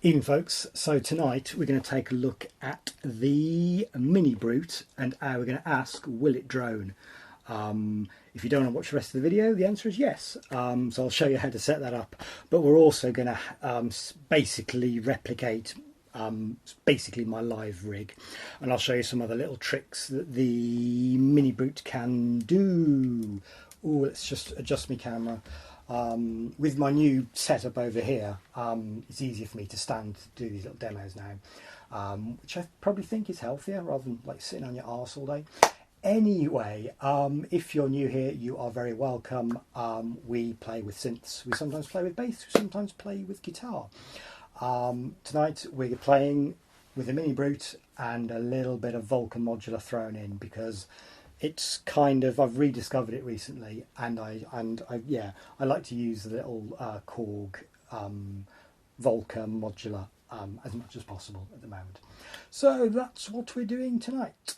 Evening folks, so tonight we're going to take a look at the MiniBrute and we're going to ask, will it drone? If you don't want to watch the rest of the video, the answer is yes. So I'll show you how to set that up, but we're also going to basically replicate basically my live rig, and I'll show you some other little tricks that the MiniBrute can do. Oh, let's just adjust my camera. With my new setup over here, it's easier for me to stand to do these little demos now, which I probably think is healthier rather than like sitting on your arse all day. Anyway, if you're new here, you are very welcome. We play with synths, we sometimes play with bass, we sometimes play with guitar. Tonight we're playing with a MiniBrute and a little bit of Volca Modular thrown in because it's kind of, I've rediscovered it recently, and I like to use the little Korg Volca Modular as much as possible at the moment. So that's what we're doing tonight.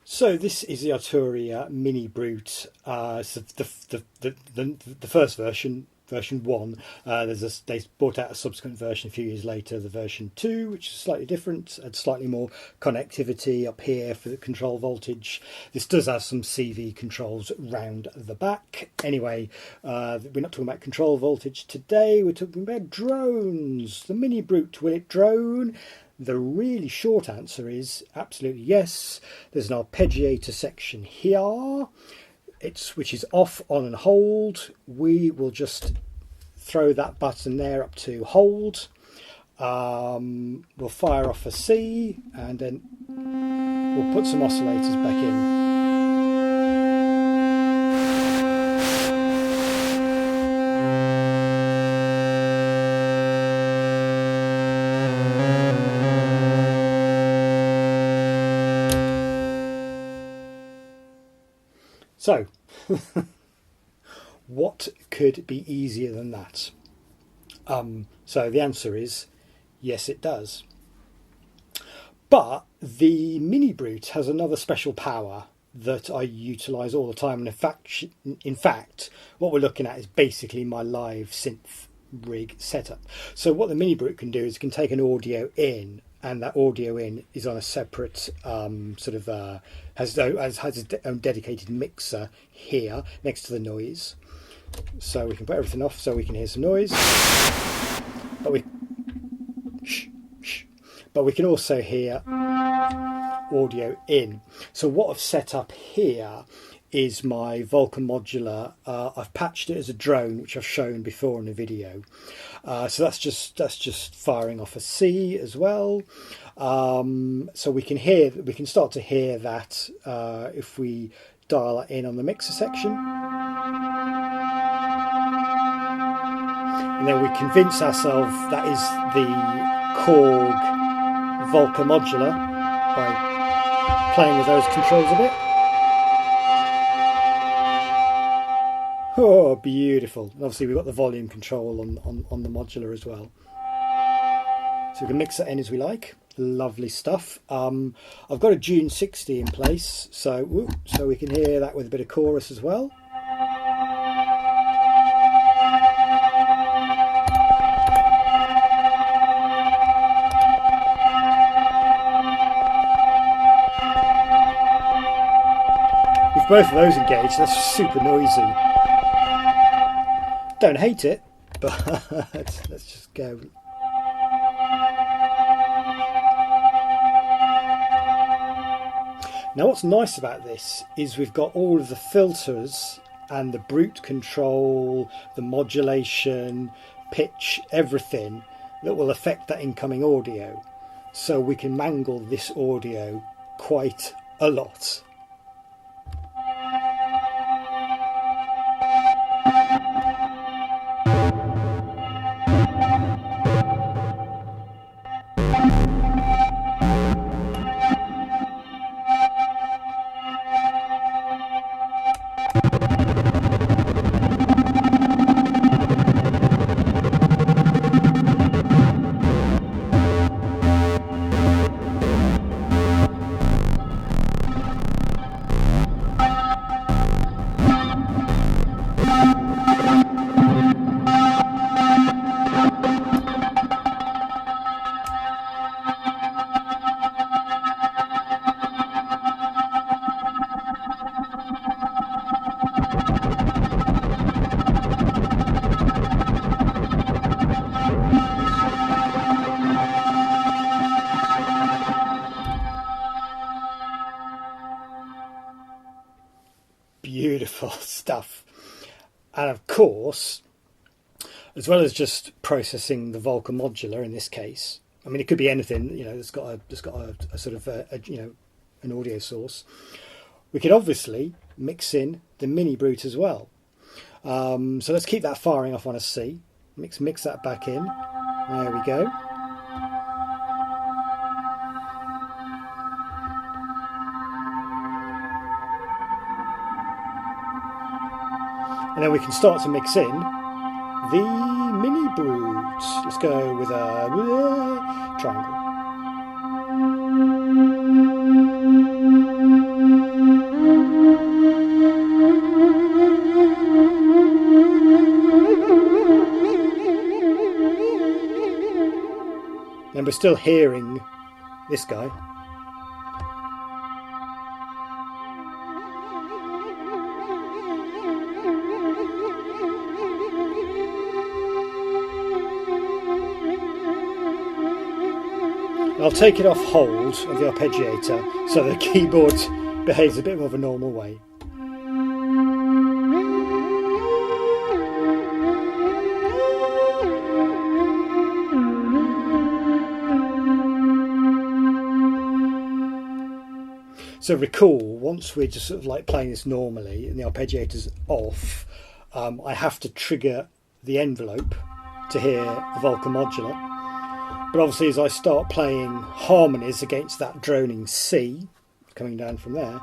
So this is the Arturia MiniBrute. So the first version. Version 1. They brought out a subsequent version a few years later, the version 2, which is slightly different, had slightly more connectivity up here for the control voltage. This does have some CV controls round the back. Anyway, we're not talking about control voltage today, we're talking about drones. The MiniBrute, will it drone? The really short answer is absolutely yes. There's an arpeggiator section here, which is off, on and hold. We will just throw that button there up to hold. We'll fire off a C and then we'll put some oscillators back in. So, what could be easier than that? So the answer is yes, it does. But the MiniBrute has another special power that I utilise all the time. And in fact, what we're looking at is basically my live synth rig setup. So what the MiniBrute can do is it can take an audio in, and that audio in is on a separate has its own dedicated mixer here next to the noise. So we can put everything off so we can hear some noise. But we can also hear audio in. So what I've set up here is my Volca Modular. I've patched it as a drone, which I've shown before in a video. So that's just firing off a C as well. So we can start to hear that if we dial it in on the mixer section. And then we convince ourselves that is the Korg Volca Modular by playing with those controls a bit. Oh, beautiful. And obviously we've got the volume control on the modular as well. So we can mix that in as we like. Lovely stuff. I've got a June 60 in place, so we can hear that with a bit of chorus as well. With both of those engaged, that's super noisy. Don't hate it, but let's just go. Now what's nice about this is we've got all of the filters and the brute control, the modulation, pitch, everything that will affect that incoming audio. So we can mangle this audio quite a lot. beautiful stuff. And of course, as well as just processing the Volca Modular in this case, I mean, it could be anything, you know, that's got a sort of you know, an audio source. We could obviously mix in the MiniBrute as well. So let's keep that firing off on a C. Mix that back in. There we go. And then we can start to mix in the MiniBrute. Let's go with a triangle. And we're still hearing this guy. I'll take it off hold of the arpeggiator so the keyboard behaves a bit more of a normal way. So recall, once we're just sort of like playing this normally and the arpeggiator's off, I have to trigger the envelope to hear the Volca Modular. But obviously as I start playing harmonies against that droning C, coming down from there,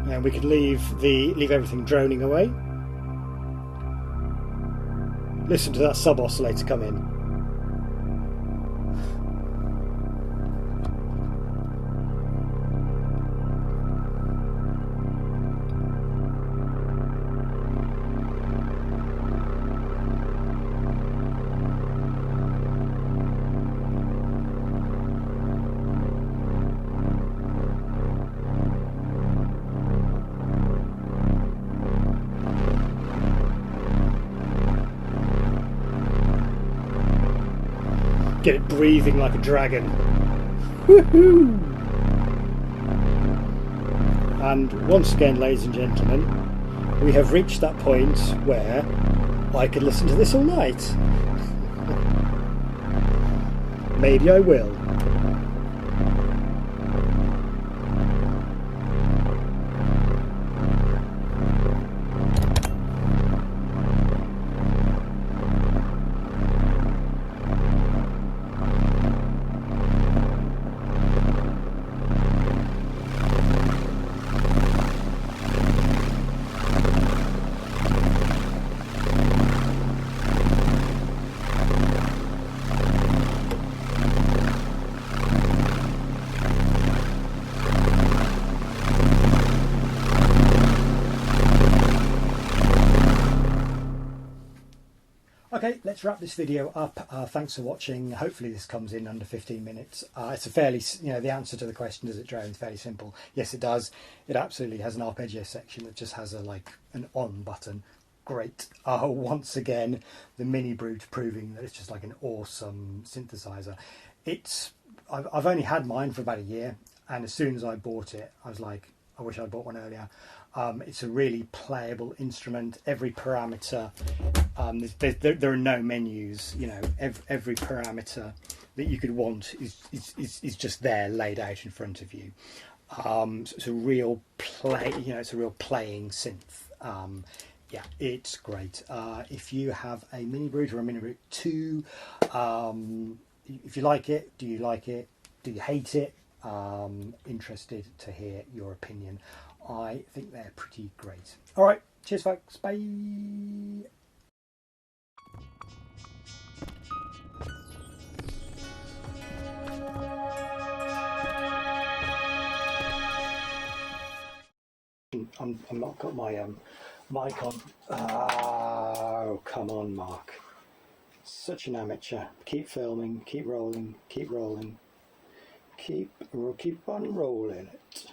and we could leave everything droning away. Listen to that sub oscillator come in. Get it breathing like a dragon. Woohoo! And once again, ladies and gentlemen, we have reached that point where I could listen to this all night. Maybe I will. Okay, let's wrap this video up. Thanks for watching. Hopefully this comes in under 15 minutes. It's a fairly, the answer to the question, does it drone, is fairly simple. Yes, it does. It absolutely has an arpeggio section that just has an on button. Great. Once again, the MiniBrute proving that it's just like an awesome synthesizer. It's I've only had mine for about a year, and as soon as I bought it, I was like, I wish I'd bought one earlier. It's a really playable instrument. Every parameter, there are no menus. You know, every parameter that you could want is just there, laid out in front of you. So it's a real play. You know, it's a real playing synth. Yeah, it's great. If you have a MiniBrute or a MiniBrute 2, if you like it, do you like it? Do you hate it? Interested to hear your opinion. I think they're pretty great. All right, cheers folks, bye. I'm not got my mic on. Oh, come on, Mark. Such an amateur. Keep filming, keep rolling, keep rolling. Keep on rolling it.